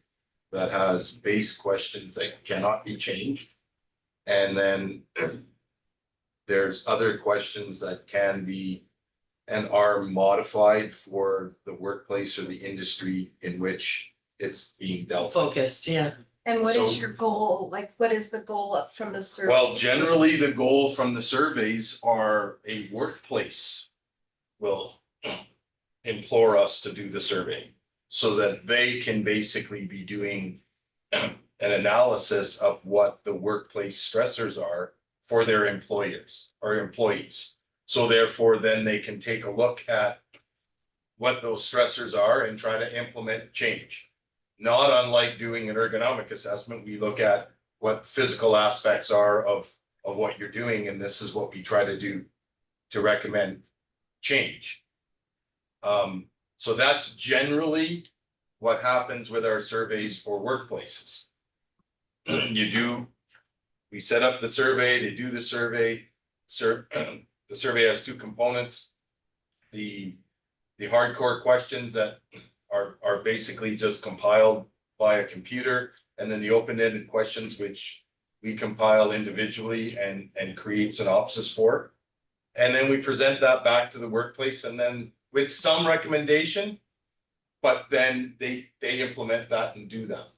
that has base questions that cannot be changed. And then there's other questions that can be and are modified for the workplace or the industry in which it's being dealt with. Focused, yeah. And what is So- your goal? Like, what is the goal up from the survey? Well, generally, the goal from the surveys are a workplace will implore us to do the survey so that they can basically be doing an analysis of what the workplace stressors are for their employers or employees. So therefore, then they can take a look at what those stressors are and try to implement change. Not unlike doing an ergonomic assessment, we look at what physical aspects are of what you're doing, and this is what we try to do to recommend change. So that's generally what happens with our surveys for workplaces. We set up the survey, they do the survey. The survey has two components. The hardcore questions that are basically just compiled by a computer, and then the open-ended questions which we compile individually and create synopsis for. And then we present that back to the workplace, and then with some recommendation, but then they implement that and do that.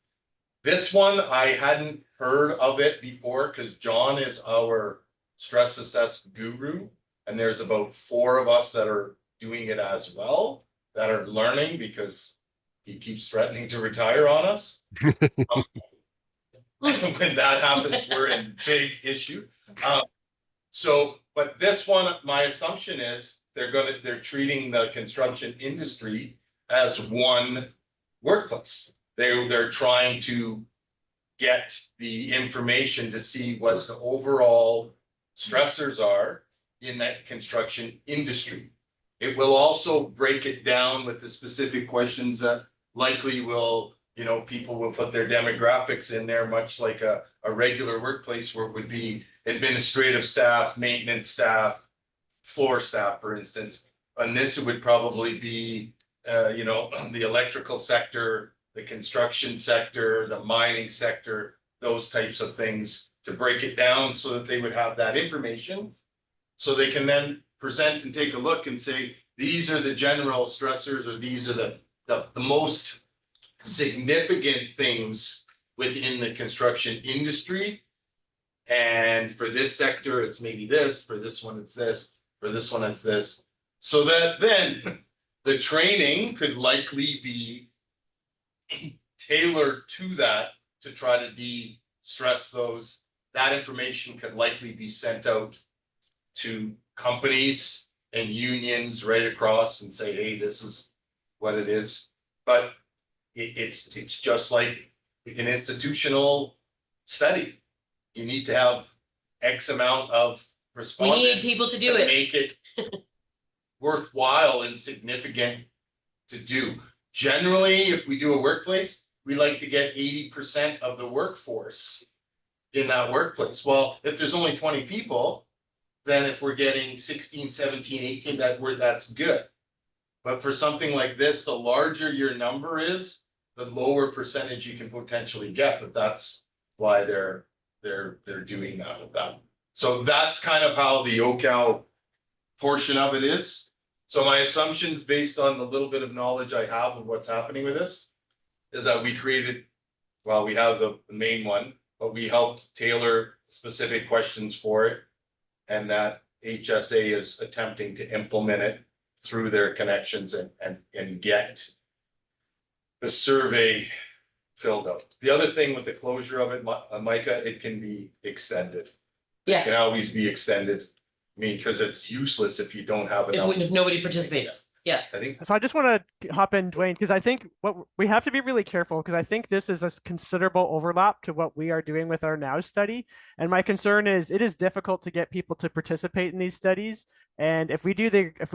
This one, I hadn't heard of it before because John is our stress assess guru, and there's about 4 of us that are doing it as well, that are learning because he keeps threatening to retire on us. When that happens, we're in big issue. But this one, my assumption is they're treating the construction industry as one workplace. They're trying to get the information to see what the overall stressors are in that construction industry. It will also break it down with the specific questions that likely will, people will put their demographics in there, much like a regular workplace where it would be administrative staff, maintenance staff, floor staff, for instance. On this, it would probably be, the electrical sector, the construction sector, the mining sector, those types of things, to break it down so that they would have that information. So they can then present and take a look and say, these are the general stressors, or these are the most significant things within the construction industry. And for this sector, it's maybe this, for this one, it's this, for this one, it's this. So that then the training could likely be tailored to that to try to de-stress those. That information could likely be sent out to companies and unions right across and say, hey, this is what it is. But it's just like an institutional study. You need to have X amount of We respondents. need people to do it. Make it worthwhile and significant to do. Generally, if we do a workplace, we like to get 80% of the workforce in that workplace. Well, if there's only 20 people, then if we're getting 16, 17, 18, that's good. But for something like this, the larger your number is, the lower percentage you can potentially get, but that's why they're doing that with that. So that's kind of how the OCal portion of it is. So my assumptions based on the little bit of knowledge I have of what's happening with this is that we created, well, we have the main one, but we helped tailor specific questions for it. And that IHSA is attempting to implement it through their connections and get the survey filled out. The other thing with the closure of it, Micah, it can be extended. Yeah. It can always be extended. I mean, because it's useless if you don't have enough. If nobody participates. Yeah. I think So I just want to hop in, Dwayne, because I think what we have to be really careful, because I think this is a considerable overlap to what we are doing with our NOW study. And my concern is it is difficult to get people to participate in these studies. And if we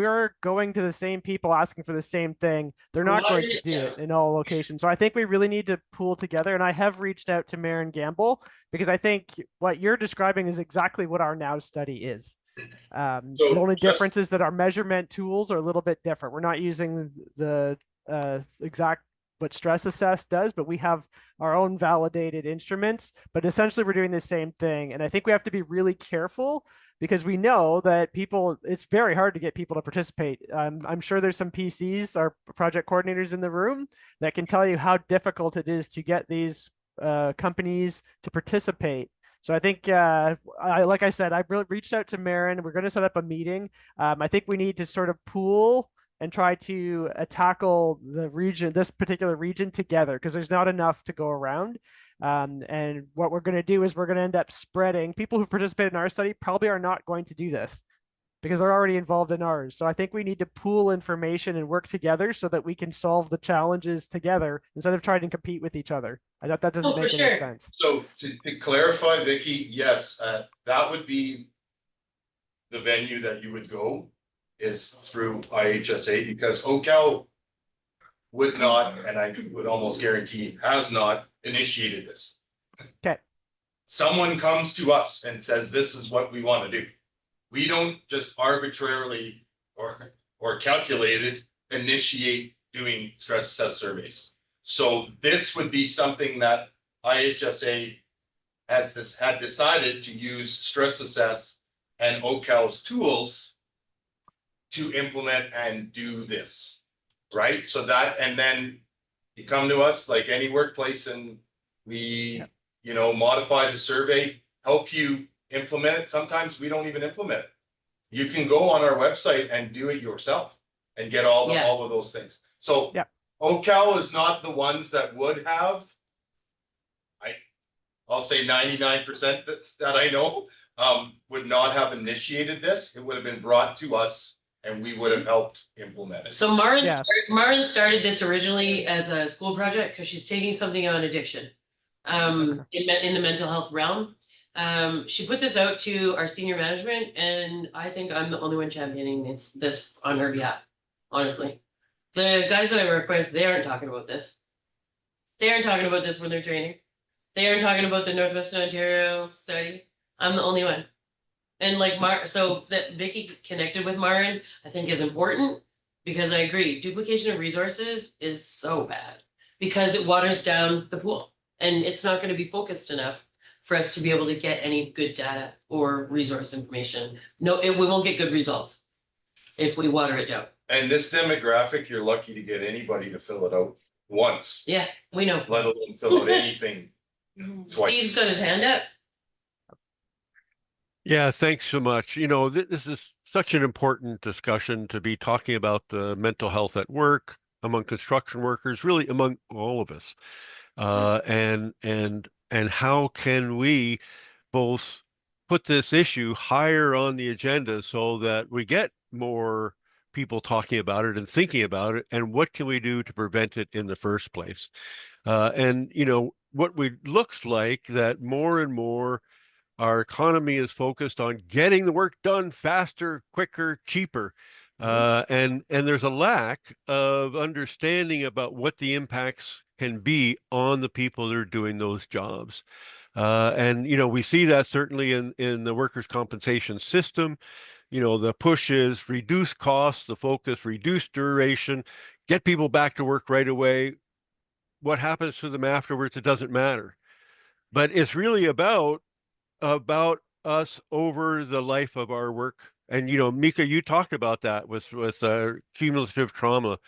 are going to the same people asking for the same thing, they're not going to do it in all locations. So I think we really need to pool together. And I have reached out to Marin Gamble because I think what you're describing is exactly what our NOW study is. The only difference is that our measurement tools are a little bit different. We're not using the exact what Stress Assess does, but we have our own validated instruments. But essentially, we're doing the same thing. And I think we have to be really careful because we know that it's very hard to get people to participate. I'm sure there's some PCs, our project coordinators in the room, that can tell you how difficult it is to get these companies to participate. So I think, like I said, I reached out to Marin. We're going to set up a meeting. I think we need to sort of pool and try to tackle this particular region together, because there's not enough to go around. And what we're going to do is we're going to end up spreading. People who participated in our study probably are not going to do this because they're already involved in ours. So I think we need to pool information and work together so that we can solve the challenges together instead of trying to compete with each other. I thought that doesn't make any sense. So to clarify, Vicky, yes, that would be the venue that you would go is through IHSA, because OCal would not, and I would almost guarantee has not initiated this. Okay. Someone comes to us and says, this is what we want to do. We don't just arbitrarily or calculated initiate doing stress assess surveys. So this would be something that IHSA had decided to use stress assess and OCal's tools to implement and do this, right? So that, and then you come to us like any workplace and we, modify the survey, help you implement it. Sometimes we don't even implement it. You can go on our website and do it yourself and get all of those things. So OCal is not the ones that would have, I'll say 99% that I know, would not have initiated this. It would have been brought to us and we would have helped implement it. So Marin started this originally as a school project because she's taking something on addiction in the mental health realm. She put this out to our senior management, and I think I'm the only one championing this on her behalf, honestly. The guys that I work with, they aren't talking about this. They aren't talking about this when they're training. They aren't talking about the Northwestern Ontario study. I'm the only one. And so that Vicky connected with Marin, I think is important, because I agree, duplication of resources is so bad because it waters down the pool and it's not going to be focused enough for us to be able to get any good data or resource information. No, we won't get good results if we water it down. And this demographic, you're lucky to get anybody to fill it out once. Yeah, we know. Let alone fill out anything twice. Steve's got his hand up. Yeah, thanks so much. This is such an important discussion to be talking about the mental health at work, among construction workers, really among all of us. And how can we both put this issue higher on the agenda so that we get more people talking about it and thinking about it, and what can we do to prevent it in the first place? What looks like that more and more our economy is focused on getting the work done faster, quicker, cheaper. And there's a lack of understanding about what the impacts can be on the people that are doing those jobs. We see that certainly in the workers' compensation system. The push is reduce costs, the focus, reduce duration, get people back to work right away. What happens to them afterwards, it doesn't matter. But it's really about us over the life of our work. And, Mika, you talked about that with cumulative trauma,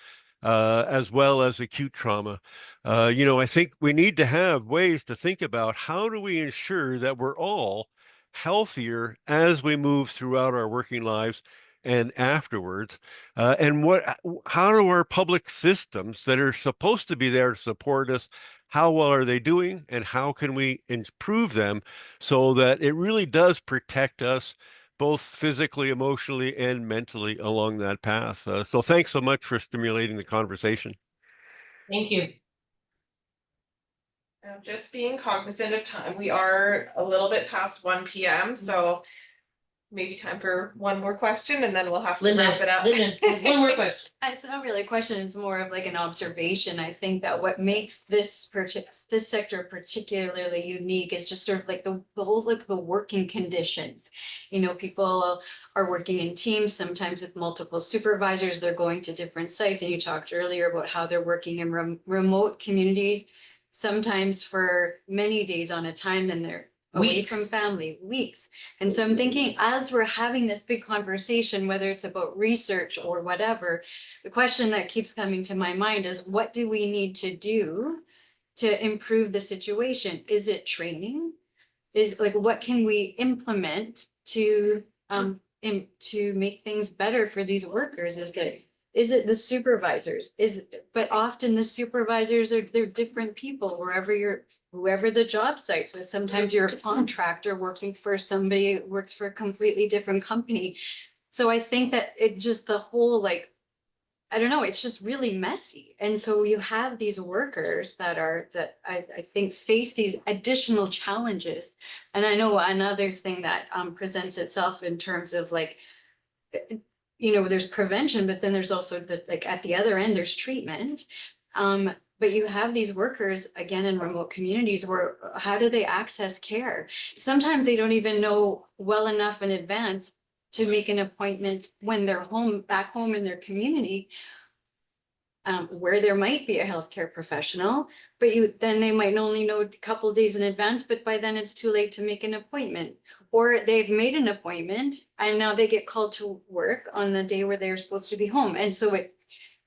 as well as acute trauma. I think we need to have ways to think about how do we ensure that we're all healthier as we move throughout our working lives and afterwards. And how do our public systems that are supposed to be there to support us, how well are they doing, and how can we improve them so that it really does protect us both physically, emotionally, and mentally along that path. So thanks so much for stimulating the conversation. Thank you. Just being cognizant of time, we are a little bit past 1 p.m. So maybe time for one more question and then we'll have to wrap it up. Linda has one more question. It's not really a question, it's more of like an observation. I think that what makes this sector particularly unique is just sort of like the whole, like the working conditions. You know, people are working in teams, sometimes with multiple supervisors, they're going to different sites. And you talked earlier about how they're working in remote communities, sometimes for many days on a time, and they're away from family, weeks. And so I'm thinking, as we're having this big conversation, whether it's about research or whatever, the question that keeps coming to my mind is, what do we need to do to improve the situation? Is it training? Is like, what can we implement to make things better for these workers? Is it the supervisors? But often the supervisors they're different people whoever the job sites with. Sometimes you're a contractor working for somebody who works for a completely different company. So I think that it just the whole, like, I don't know, it's just really messy. And so you have these workers that I think face these additional challenges. And I know another thing that presents itself in terms of like, you know, there's prevention, but then there's also like at the other end, there's treatment. But you have these workers, again, in remote communities where how do they access care? Sometimes they don't even know well enough in advance to make an appointment when they're back home in their community, where there might be a healthcare professional, but then they might only know a couple of days in advance, but by then it's too late to make an appointment. Or they've made an appointment and now they get called to work on the day where they're supposed to be home. And so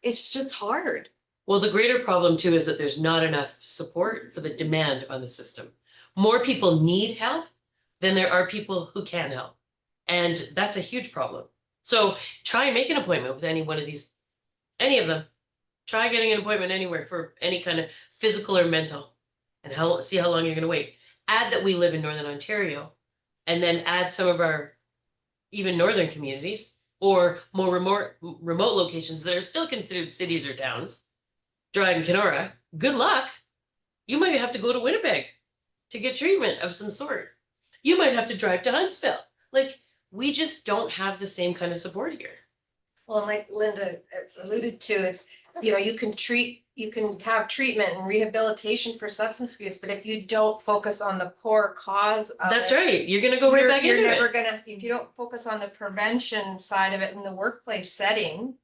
it's just hard. Well, the greater problem too is that there's not enough support for the demand on the system. More people need help than there are people who can help. And that's a huge problem. So try and make an appointment with any one of these, any of them. Try getting an appointment anywhere for any kind of physical or mental, and see how long you're going to wait. Add that we live in Northern Ontario, and then add some of our even northern communities or more remote locations that are still considered cities or towns. Dryden, Kenora, good luck. You might have to go to Winnipeg to get treatment of some sort. You might have to drive to Huntsville. Like, we just don't have the same kind of support here. Well, like Linda alluded to, it's, you know, you can have treatment and rehabilitation for substance abuse, but if you don't focus on the core cause of That's it, right. You're going to go right back into it. You're never gonna, if you don't focus on the prevention side of it in the workplace setting,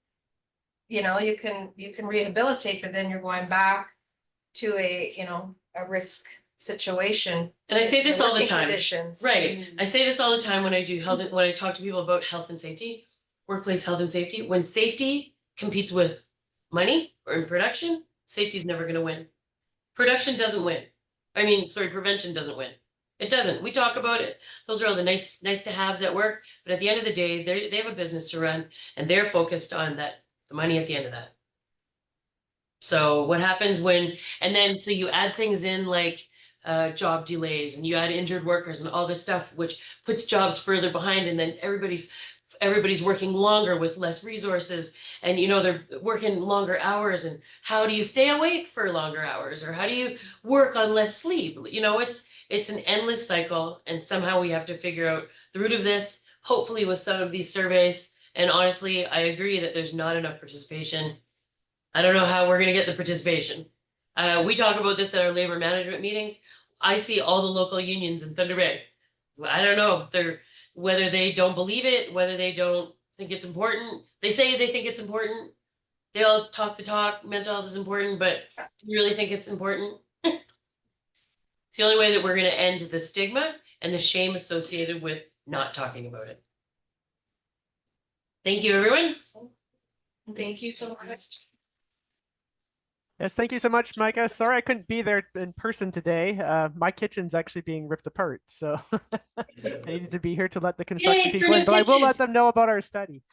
you know, you can rehabilitate, but then you're going back to a risk situation. And I say this all the working time. Conditions. Right. I say this all the time when I talk to people about health and safety, workplace health and safety. When safety competes with money or in production, safety is never going to win. Production doesn't win. Prevention doesn't win. It doesn't. We talk about it. Those are all the nice to haves at work. But at the end of the day, they have a business to run and they're focused on the money at the end of that. So what happens so you add things in like job delays and you add injured workers and all this stuff, which puts jobs further behind, and then everybody's working longer with less resources, and they're working longer hours, and how do you stay awake for longer hours, or how do you work on less sleep? It's an endless cycle, and somehow we have to figure out the root of this, hopefully with some of these surveys. And honestly, I agree that there's not enough participation. I don't know how we're going to get the participation. We talk about this at our labor management meetings. I see all the local unions in Thunder Bay. I don't know whether they don't believe it, whether they don't think it's important. They say they think it's important. They all talk the talk, mental health is important, but do you really think it's important? It's the only way that we're going to end the stigma and the shame associated with not talking about it. Thank you, everyone. Thank you so much. Yes, thank you so much, Micah. Sorry I couldn't be there in person today. My kitchen's actually being ripped apart, so I needed to be here to let the construction people in, but I will let them know about our study.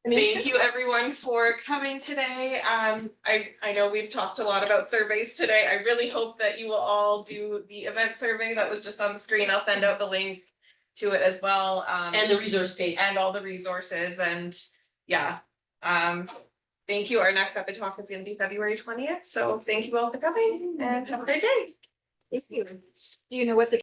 Thank you everyone for coming today. I know we've talked a lot about surveys today. I really hope that you will all do the event survey that was just on the screen. I'll send out the link to it as well. And the resource page. And all the resources and yeah. Thank you. Our next EPID Talk is going to be February 20th. So thank you all for coming and have a great day. Thank you. Do you know what the